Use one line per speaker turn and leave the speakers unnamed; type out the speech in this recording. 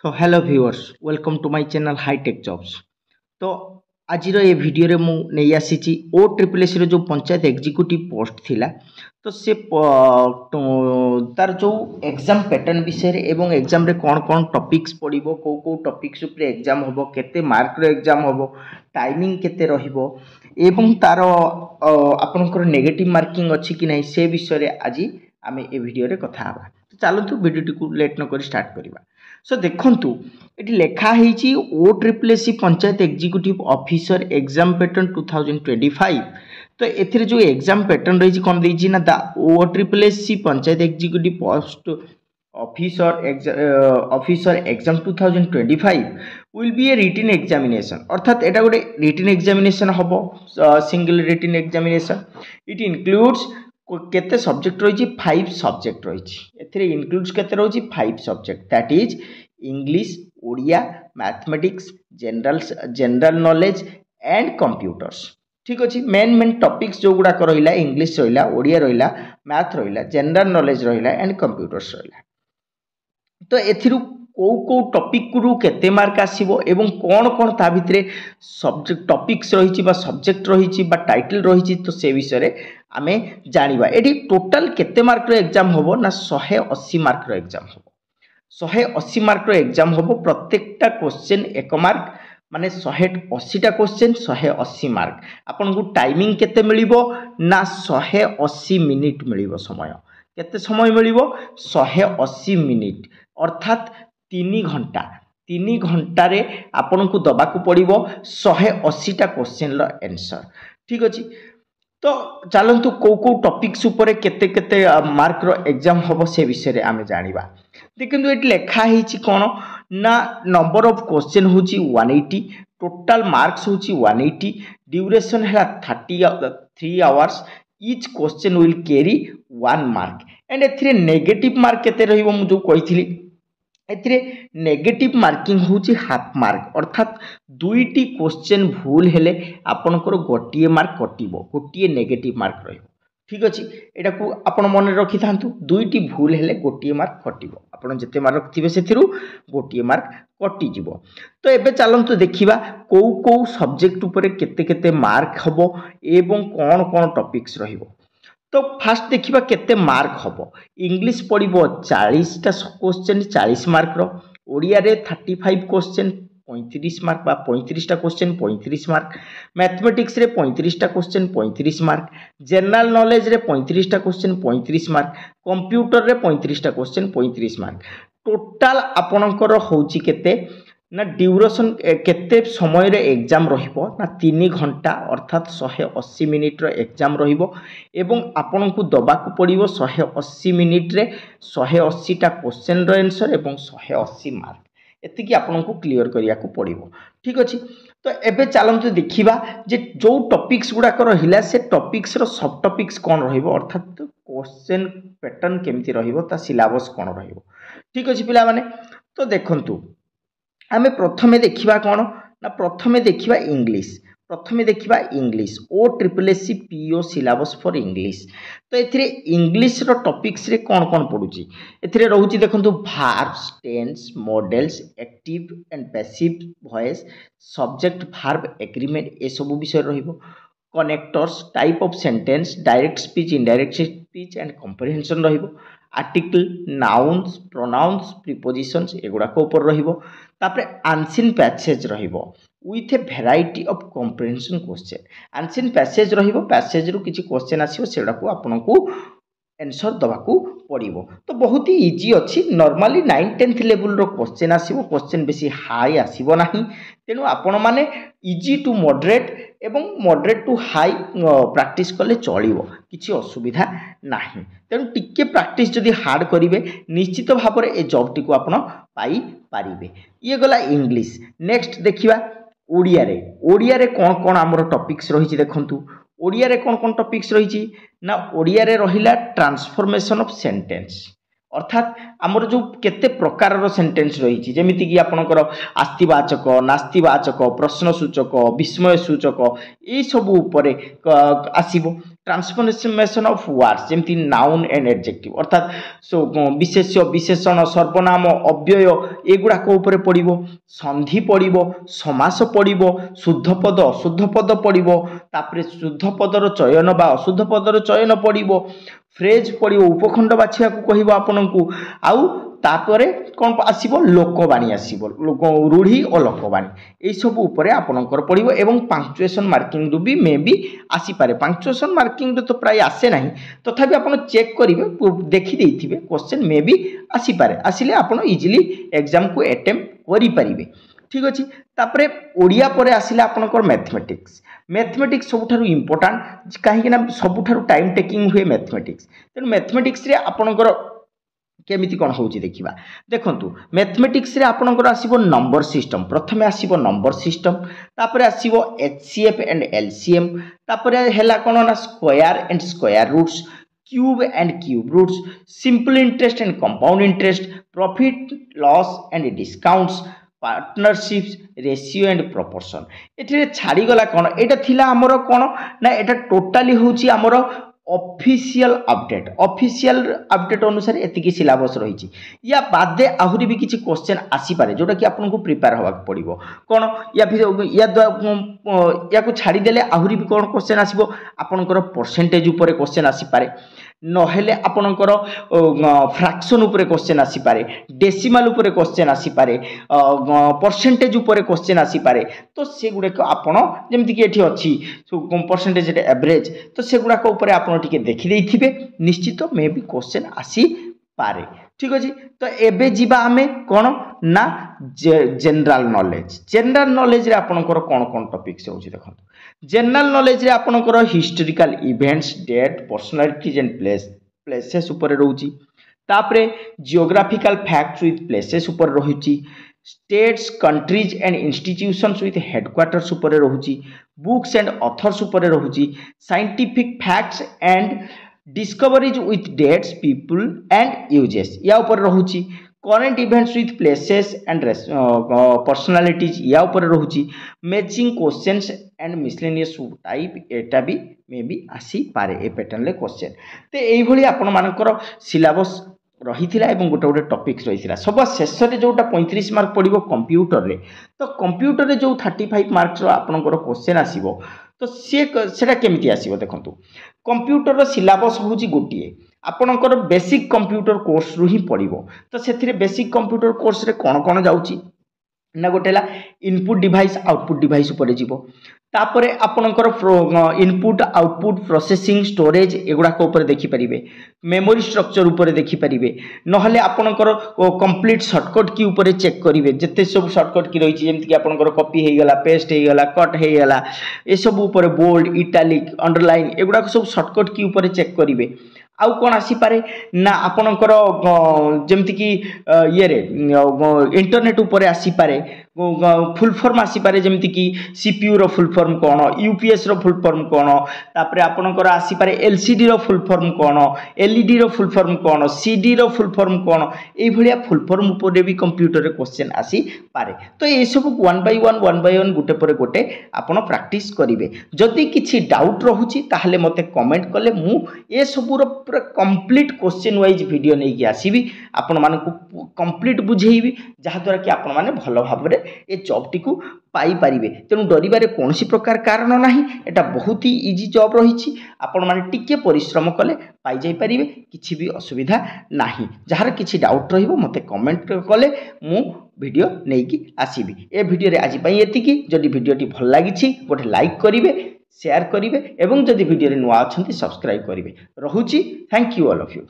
So hello viewers, welcome to my channel High Tech Jobs. तो आज ये video रे मु नहीं आसी ओ ट्रिपल एस जो पंचायत एग्जीक्यूटिव पोस्ट थिला तो से तार जो एग्जाम पैटर्न विषय एवं एग्जाम रे कौन कौन टॉपिक्स पड़िबो को टॉपिक्स ऊपर एग्जाम होबो केते मार्क रो एग्जाम होबो टाइमिंग केते रहिबो एवं तार आपनकर नेगेटिव मार्किंग अछि कि नहीं से विषय रे आज आमे ए वीडियो रे कथा हबा। तो चलतु वीडियो को लेट न करी स्टार्ट करबा। सो देखंतु एटी लेखा हेची O triple S panchayat executive officer exam pattern 2025। तो एथिरे जो एग्जाम पैटर्न रही कौन देछि ना द O triple S panchayat executive post officer exam 2025 will be a written examination अर्थात एटा गोटे रिटन एग्जामिनेशन हबो single written examination. It includes केते सब्जेक्ट रही 5 सब्जेक्ट रही एथिरे इंक्लूड्स केते रही 5 subject that is English Odia mathematics general knowledge and computers. ठीक अच्छे मेन टॉपिक्स जो गुड़ा रहा इंग्लिश रहा ओडिया रहा मैथ रहा जनरल नॉलेज रहा एंड कंप्यूटर्स रहा। तो एथिरु को टॉपिक रु केते मार्क आसीबो एवं कौन कौन ता भितरे सब्जेक्ट टॉपिक्स रही बा सब्जेक्ट रही बा टाइटल रही तो से विषय रे आमे जानिबा। एठी टोटल केते मार्क रो एग्जाम होबो ना 180 मार्क रो एग्जाम होबो 180 मार्क रो एग्जाम होबो प्रत्येकटा क्वेश्चन 1 मार्क माने 180 टा क्वेश्चन 180 मार्क। आपन को टाइमिंग केते मिलिबो ना 180 मिनिट मिलिबो समय केते समय मिलिबो 180 मिनिट अर्थात 3 घंटा रे आपन को दबा को पड़िबो 180 टा क्वेश्चन लो आंसर। ठीक अछि तो चलतु को टॉपिक्स ऊपर केते केते मार्क रो एग्जाम होबो से विषय रे आमे जानिबा। देखंतु एटी लेखा हिची कोन ना नंबर ऑफ क्वेश्चन होची 180 टोटल मार्क्स होची 180 ड्यूरेशन है 3 hours each question will carry 1 mark and एथिरे नेगेटिव मार्क केते रहिबो मु जो कहिथिली एथिरे नेगेटिव मार्किंग होची हाफ मार्क अर्थात दुईटी क्वेश्चन भूल हेले आपनकर गोटिए मार्क कटिबो गोटिए नेगेटिव मार्क रहिबो। ठीक अछि एटा को आपण मन रखि थांतु दुईटी भूल हेले गोटिए मार्क कटिबो आपण जते मार्क रखथिबे सेथिरु गोटिए मार्क कटि जिवो। तो एबे चलंतु देखिबा को सब्जेक्ट ऊपर केते केते मार्क हबो एवं कोन कोन टॉपिक्स रहिबो। तो फास्ट देखिबा केते मार्क हबो इंग्लिश पड़िबो 40 टा क्वेश्चन 40 मार्क रो ओडिया रे 35 क्वेश्चन 35 मार्क बा 35 टा क्वेश्चन 35 मार्क मैथमेटिक्स रे 35 टा क्वेश्चन 35 मार्क जनरल नॉलेज रे 35 टा क्वेश्चन 35 मार्क कंप्यूटर रे 35 टा क्वेश्चन 35 मार्क टोटल आपनकर होची केते ना ड्यूरेशन केते समय रे एग्जाम रहिबो ना 3 घंटा अर्थात 180 मिनिट रो एग्जाम रहिबो एवं आपन को दबा को पड़िबो 180 मिनिट रे 180 टा क्वेश्चन रो आंसर एवं 180 मार्क एति कि आपन को क्लियर करिया को पड़िबो। ठीक अछि तो एबे चलंतु देखिबा जे जो टॉपिक्स गुडा रहिला से टॉपिक्स रो सब टॉपिक्स कोन रहिबो अर्थात क्वेश्चन पैटर्न केमति रहिबो ता सिलेबस कोन रहिबो। ठीक अछि पिला माने तो देखंतु आमे प्रथमे देखिबा कोन ना प्रथमे देखिबा English O triple S PO syllabus for English. तो एथिरे इंग्लिश रो टॉपिक्स रे कोन कोन पडुची एथिरे रहउची देखंतु verbs tense modals active and passive voice subject verb agreement ए सब विषय रहिबो connectors type of sentence direct speech indirect speech and comprehension रहिबो आर्टिकल नाउन्स प्रोनाउंस प्रीपोजिशंस एगुडा को ऊपर रहिबो तापरे आंसिन पैसेज रहिबो with a variety of comprehension question आंसिन पैसेज रहिबो पैसेज रु किछि क्वेश्चन आसीबो सेडा को आपन को आंसर दबा को पड़िबो। तो बहुत ही इजी अछि नॉर्मली 9th लेवल रो क्वेश्चन आसीबो क्वेश्चन बेसी हाई आसीबो नाही तेनु आपण माने इजी टू मॉडरेट एवं मॉडरेट टू हाई प्रैक्टिस कले चलिबो किछि असुविधा नाही तेनु टिके प्रैक्टिस जदि हार्ड करिवे निश्चित भाव रे ए जॉब टी को आपण पाई पारिबे। ये गला इंग्लिश नेक्स्ट देखिबा ओडिया रे कोन कोन हमर टॉपिक्स रहिछि देखंतु ओडिया रे कोन कोन टॉपिक्स रहिछि ना ओडिया रे रहिला ट्रांसफॉर्मेशन ऑफ सेंटेंस अर्थात आमर जो केते प्रकार रो सेंटेंस रहिछि जेमिति कि आपनकर आस्तिवाचक नास्तिवाचक प्रश्नसूचक विस्मय सूचक ए सब ऊपर आसीबो ट्रांसफॉर्मेशन ऑफ वर्ड्स जमती नाउन एंड एडजेक्टिव अर्थात विशेष्य विशेषण सर्वनाम अव्यय एगुड़ाक उपर पड़ो संधि पड़ो समास पड़ो शुद्ध पद अशुद्ध पद पड़ो तापर शुद्ध पदर चयन बा अशुद्ध पदर चयन पड़ो फ्रेज पड़ो उपखंड बाछिया कहब आपन को आउ तापरे कौन आसब लोकवाणी आसब रूढ़ी और लोकवाणी यही सब उपरे आपनकर पड़ो एवं पंक्चुएशन मार्किंग रु भी मे भी आसीपारे पंक्चुएशन मार्किंग तो प्राय आसे ना तथापि आप चेक करेंगे देखी क्वेश्चन मे भी आसीपारे आसिले आप इजिली एग्जाम को अटेम्प्ट करें ठीक अच्छे तापरे ओडिया पर आसिले आपनकर मैथमेटिक्स सबुठारु इम्पोर्टाट कहीं सबुठारु टाइम टेकिंग हुए मैथमेटिक्स तेणु मैथमेटिक्स रे आपनकर केमिति कौन होची देखिबा देखंतु मैथमेटिक्स रे आपनकर आसीबो नंबर सिस्टम प्रथमे आसीबो नंबर सिस्टम तापरे आसीबो एचसीएफ एंड एलसीएम तापरे हेला कोन ना square and square roots cube and cube roots simple interest and compound interest profit loss and discounts partnerships ratio and proportion एठिरे छाड़ी गला कोन एटा थिला हमरो कोन ना एटा टोटली होची हमरो ऑफिशियल अपडेट अनुसार एतिकी सिलेबस रही या बादे आहुरी भी किसी क्वेश्चन आसीपारे जोटा कि आपको प्रिपेयर होगा पड़ो कौन या छाड़देले आहुरी भी कौन क्वेश्चन आसो आपणकर परसेंटेज उपर क्वेश्चन आसीपारे नहेले आपणकर फ्रैक्शन उपर क्वेश्चन आसीपारे डेसिमाल उपर क्वेश्चन आसीपारे परसेंटेज उपर क्वेश्चन आसीपारे तो से गुड़ाक आपण जमीक ये अच्छी परसेंटेज एवरेज तो से गुड़ाक उपर आपण टिके देखि देइथिबे निश्चित मे भी क्वेश्चन आसी पारे ठीक अछि तो एबे जिबा हमें कोन ना जनरल नॉलेज रे आपनकर कोन कोन टॉपिक्स होछि देखंतु जनरल नॉलेज रे आपनकर historical events date personalities and places ऊपर रहउछि तापरे जियोग्राफिकल फैक्ट्स विथ प्लेसेस ऊपर रहउछि states countries and institutions with headquarters ऊपर रहउछि बुक्स एंड ऑथर्स ऊपर रहउछि scientific facts and discoveries with dates people and uses या ऊपर रहउछि current events with places and personalities या ऊपर रहउछि matching questions and miscellaneous type एटा भी मे भी आसी पारे ए पैटर्न ले क्वेश्चन ते एई भली आपण मानकर सिलेबस रही गोटे गोटे टॉपिक्स रही सब शेष में जोटा 35 मार्क पड़ो कंप्यूटर रे तो कंप्यूटर रे जो 35 मार्क्स आपनकर क्वेश्चन आसीबो तो सेटा केमिति आसीबो देखंतु कंप्यूटर रो सिलेबस होउची गोटिए आपनकर बेसिक कंप्यूटर कोर्स रु ही पड़ो तो से बेसिक कंप्यूटर कोर्स रे कौन कौन जाउची ना गोटेला इनपुट डिवाइस आउटपुट डिवाइस ऊपर जीवो तापरे आपनकर इनपुट आउटपुट प्रोसेसिंग स्टोरेज एगुड़ाक ऊपर देखि परिबे मेमोरी स्ट्रक्चर ऊपर देखि परिबे नहले आपनकर कंप्लीट शॉर्टकट की ऊपर चेक करिवे जते सब शॉर्टकट की रही जेमति कि आपनकर कॉपी हे गला पेस्ट हे गला कट हे गला ए सब ऊपर बोल्ड इटालिक अंडरलाइन एगुड़ाक सब शॉर्टकट की ऊपर चेक करिवे आउ कौन आसीपारे ना आपनकर जमती कि ये इंटरनेट ऊपर आसीपारे फुल फॉर्म आसीपारे जमती कि सीपीयू रो फुल फॉर्म कौन यूपीएस रो फुल फॉर्म कौन तापरे आपनकर आसीपारे एलसीडी रो फुल फॉर्म कौन एलईडी रो फुल फॉर्म कौन सीडी रो फुल फॉर्म कौन ए भलिया फुल फॉर्म ऊपर भी कंप्यूटर रे क्वेश्चन आसी पारे तो ये सब वन बाय वन गोटे पर गोटे आपण प्रैक्टिस करिवे जदि किछि डाउट रहउची ताहले मते कमेंट कले मु ए सब रो पूरा कंप्लीट क्वेश्चन वाइज वीडियो नहीं कि आसीबी आपण मानकु कंप्लीट बुझेइबी जहा द्वारा कि आपण माने भलो भाबरे ए जॉब टिकु पाई परिबे तेनु डरिबारे कोनोसी प्रकार कारण नाही एटा बहुत ही इजी जॉब रहिछि आपण माने टिके परिश्रम कले पाई जाई परिबे किछि भी असुविधा नाही जहार किछि डाउट रहिबो मते कमेंट कले मु वीडियो नहीं कि आसीबी ए वीडियो रे आज पई एतिकी जदि वीडियोटी भल लागिछि गोटे लाइक करिवे शेयर करिवे एवं जदि वीडियो रे नुआ अछंती सब्सक्राइब करिवे रहुछि thank you all of you.